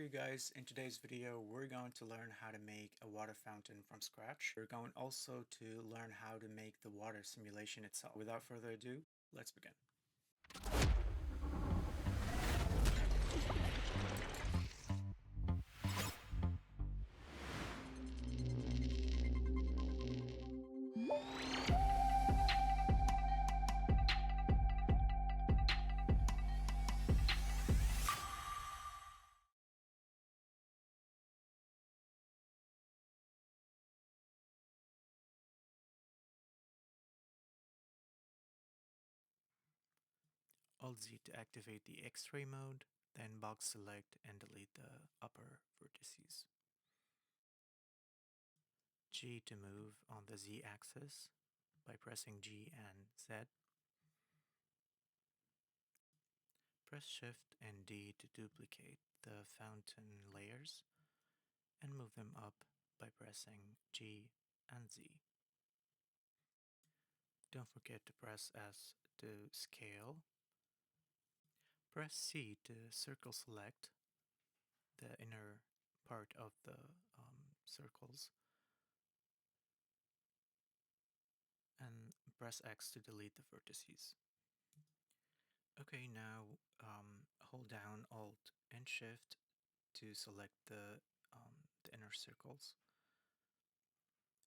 you guys, in today's video we're going to learn how to make a water fountain from scratch. We're going also to learn how to make the water simulation itself. Without further ado, let's begin. Alt-Z to activate the X-ray mode, then box select and delete the upper vertices. G to move on the Z axis by pressing G and Z. Press Shift and D to duplicate the fountain layers and move them up by pressing G and Z. Don't forget to press S to scale. Press C to circle select the inner part of the circles, and press X to delete the vertices. Okay, now hold down Alt and Shift to select the inner circles.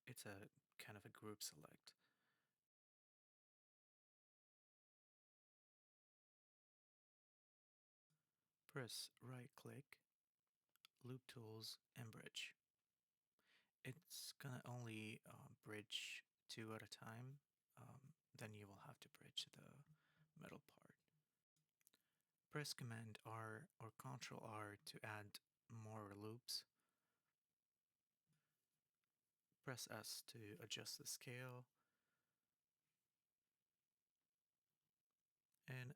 It's a kind of a group select. Press right click, Loop Tools, and Bridge. It's gonna only bridge two at a time, then you will have to bridge the middle part. Press Command R or Ctrl R to add more loops. Press S to adjust the scale, and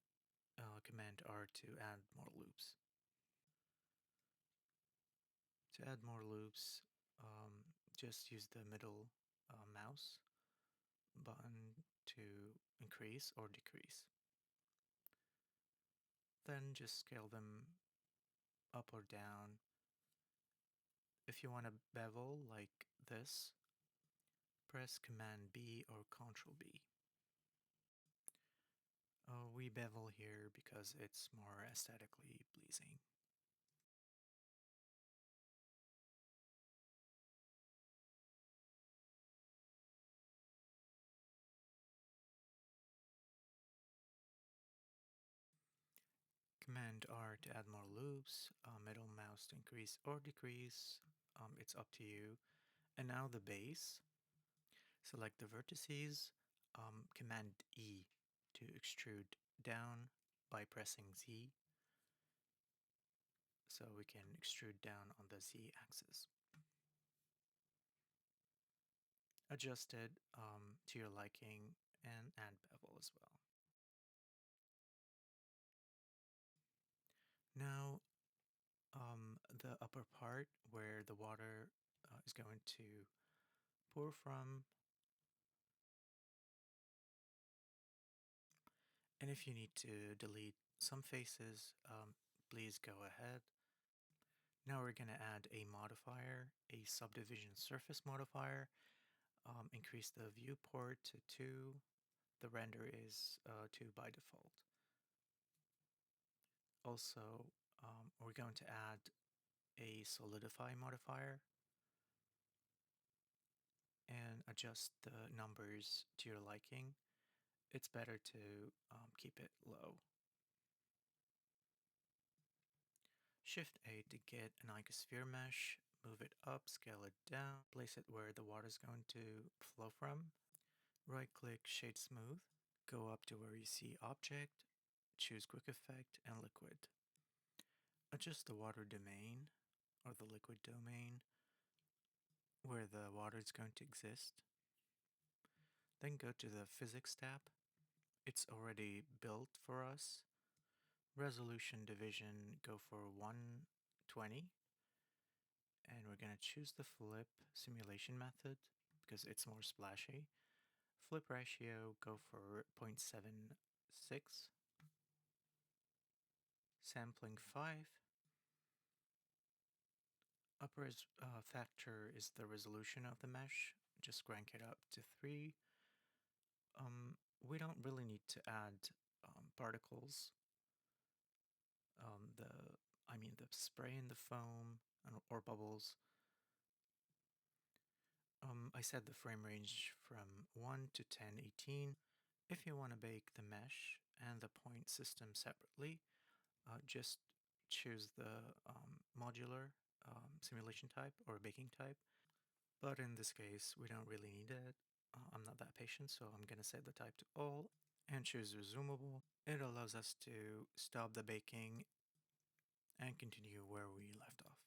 Command R to add more loops. To add more loops, just use the middle mouse button to increase or decrease. Then just scale them up or down. If you want a bevel like this, press Command B or Ctrl B. We bevel here because it's more aesthetically pleasing. Command R to add more loops, middle mouse to increase or decrease, it's up to you. And now the base. Select the vertices, Command E to extrude down by pressing Z, so we can extrude down on the Z axis. Adjust it to your liking and add bevel as well. Now, the upper part where the water is going to pour from. And if you need to delete some faces, please go ahead. Now we're going to add a modifier, a subdivision surface modifier. Increase the viewport to 2. The render is 2 by default. Also, we're going to add a solidify modifier and adjust the numbers to your liking. It's better to keep it low. Shift A to get an icosphere mesh, move it up, scale it down, place it where the water is going to flow from. Right click Shade Smooth, go up to where you see Object, choose Quick Effect and Liquid. Adjust the water domain or the liquid domain where the water is going to exist. Then go to the Physics tab. It's already built for us. Resolution division, go for 120. And we're going to choose the flip simulation method because it's more splashy. Flip ratio, go for 0.76. Sampling 5. Factor is the resolution of the mesh. Just crank it up to 3. We don't really need to add particles. The I mean the spray in the foam or bubbles. I set the frame range from 1 to 1080. If you want to bake the mesh and the point system separately, just choose the modular simulation type or baking type. But in this case, we don't really need it. I'm not that patient, so I'm going to set the type to all and choose resumable. It allows us to stop the baking and continue where we left off.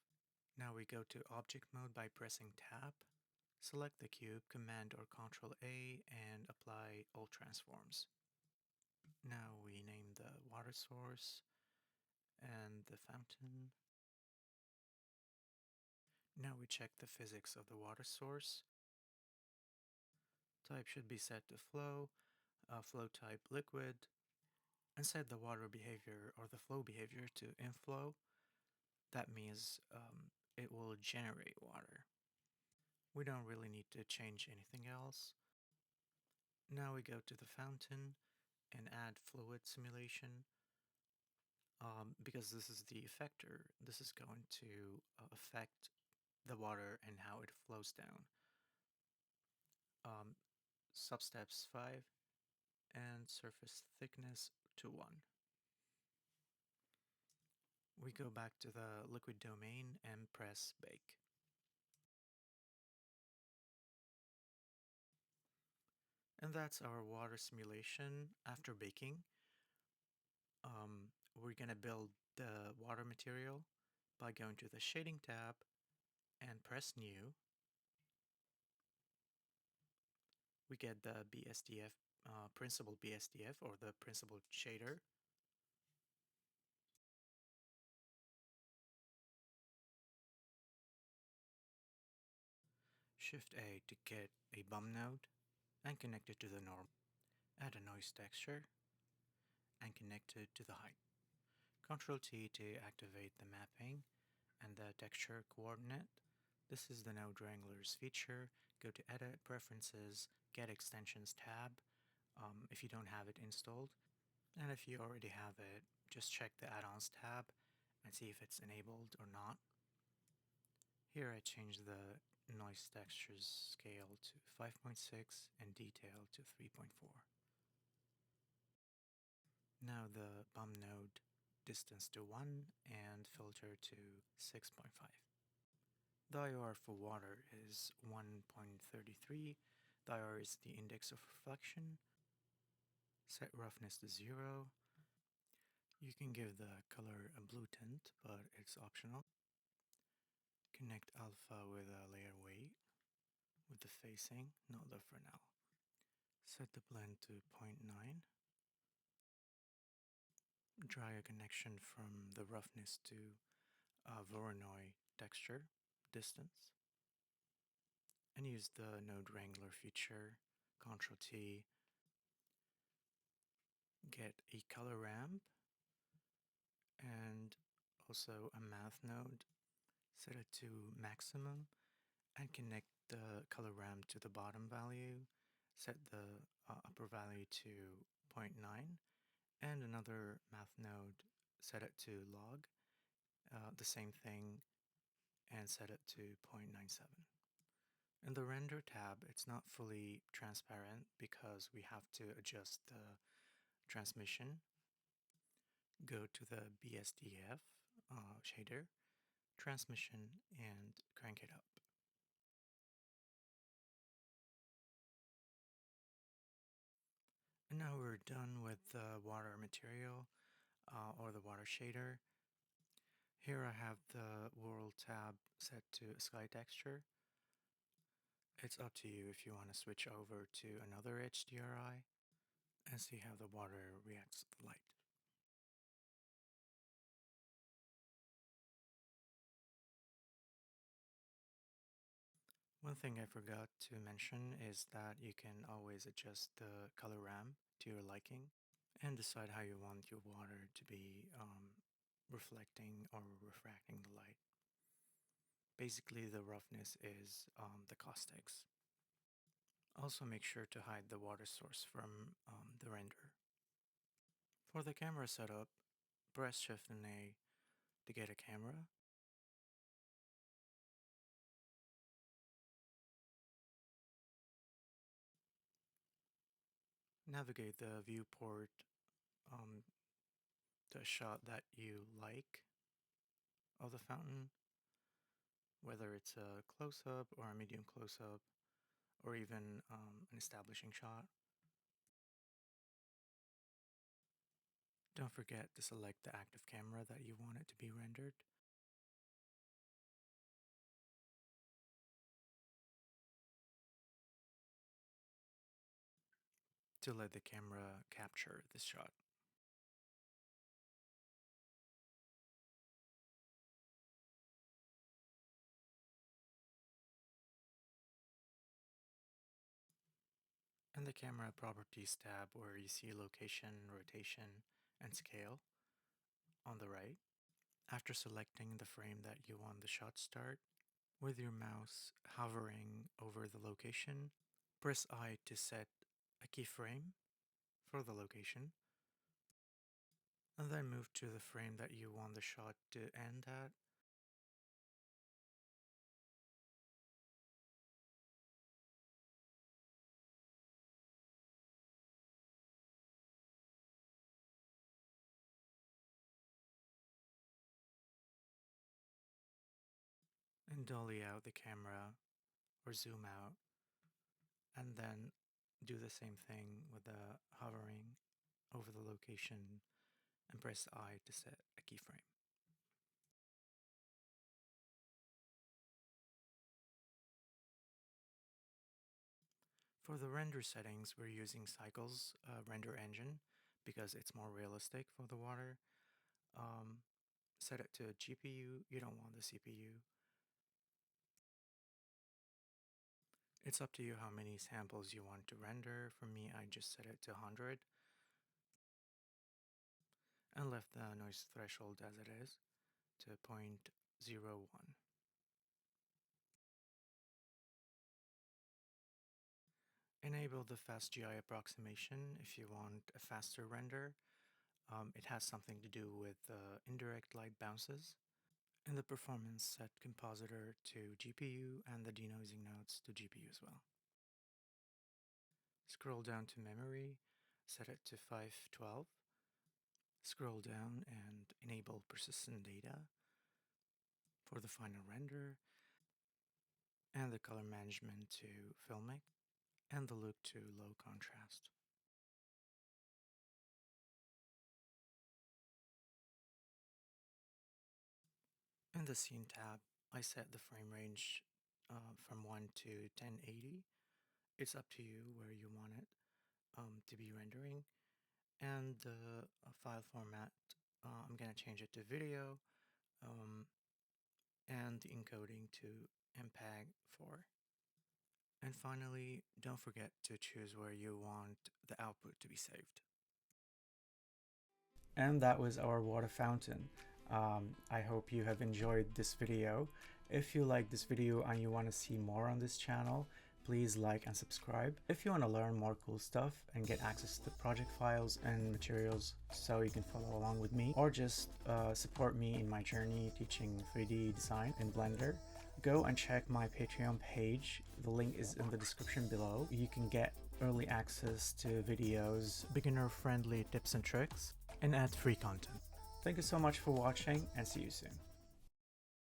Now we go to object mode by pressing tab. Select the cube, Command or Control A, and apply all transforms. Now we name the water source and the fountain. Now we check the physics of the water source. Type should be set to flow, flow type liquid, and set the water behavior or the flow behavior to inflow. That means it will generate water. We don't really need to change anything else. Now we go to the fountain and add fluid simulation. Because this is the effector, this is going to affect the water and how it flows down. Substeps 5 and surface thickness to 1. We go back to the liquid domain and press bake. And that's our water simulation after baking. We're going to build the water material by going to the shading tab and press new. We get the BSDF, principal BSDF or the principal shader. Shift A to get a bump node and connect it to the norm. Add a noise texture and connect it to the height. Ctrl T to activate the mapping and the texture coordinate. This is the Node Wranglers feature. Go to Edit, Preferences, Get Extensions tab if you don't have it installed. And if you already have it, just check the Add-ons tab and see if it's enabled or not. Here I change the noise textures scale to 5.6 and detail to 3.4. Now the bump node distance to 1 and filter to 6.5. The IOR for water is 1.33. The IOR is the index of reflection. Set roughness to 0. You can give the color a blue tint, but it's optional. Connect alpha with a layer weight with the facing, not the Fresnel. Set the blend to 0.9. Draw a connection from the roughness to Voronoi texture distance. And use the Node Wrangler feature, Ctrl T, get a color ramp, and also a math node, set it to maximum, and connect the color ramp to the bottom value, set the upper value to 0.9, and another math node, set it to log, the same thing, and set it to 0.97. In the render tab, it's not fully transparent because we have to adjust the transmission. Go to the BSDF shader, transmission, and crank it up. And now we're done with the water material or the water shader. Here I have the world tab set to sky texture. It's up to you if you want to switch over to another HDRI and see how the water reacts to the light. One thing I forgot to mention is that you can always adjust the color ramp to your liking and decide how you want your water to be reflecting or refracting the light. Basically, the roughness is the caustics. Also, make sure to hide the water source from the render. For the camera setup, press Shift and A to get a camera. Navigate the viewport to a shot that you like of the fountain, whether it's a close-up or a medium close-up, or even an establishing shot. Don't forget to select the active camera that you want it to be rendered. To let the camera capture this shot. In the camera properties tab where you see location, rotation, and scale on the right, after selecting the frame that you want the shot start, with your mouse hovering over the location, press I to set a keyframe for the location, and then move to the frame that you want the shot to end at. And dolly out the camera or zoom out, and then do the same thing with the hovering over the location and press I to set a keyframe. For the render settings, we're using Cycles render engine because it's more realistic for the water. Set it to GPU, you don't want the CPU. It's up to you how many samples you want to render. For me, I just set it to 100 and left the noise threshold as it is to 0.01. Enable the fast GI approximation if you want a faster render. It has something to do with indirect light bounces. And the performance, set compositor to GPU and the denoising nodes to GPU as well. Scroll down to memory, set it to 512. Scroll down and enable persistent data for the final render, and the color management to filmic, and the look to low contrast. In the scene tab, I set the frame range from 1 to 1080. It's up to you where you want it to be rendering. And the file format, I'm going to change it to video, and the encoding to MPEG-4. And finally, don't forget to choose where you want the output to be saved. And that was our water fountain. I hope you have enjoyed this video. If you like this video and you want to see more on this channel, please like and subscribe. If you want to learn more cool stuff and get access to project files and materials so you can follow along with me, or just support me in my journey teaching 3D design in Blender, go and check my Patreon page. The link is in the description below. You can get early access to videos, beginner-friendly tips and tricks, and ad-free content. Thank you so much for watching, and see you soon.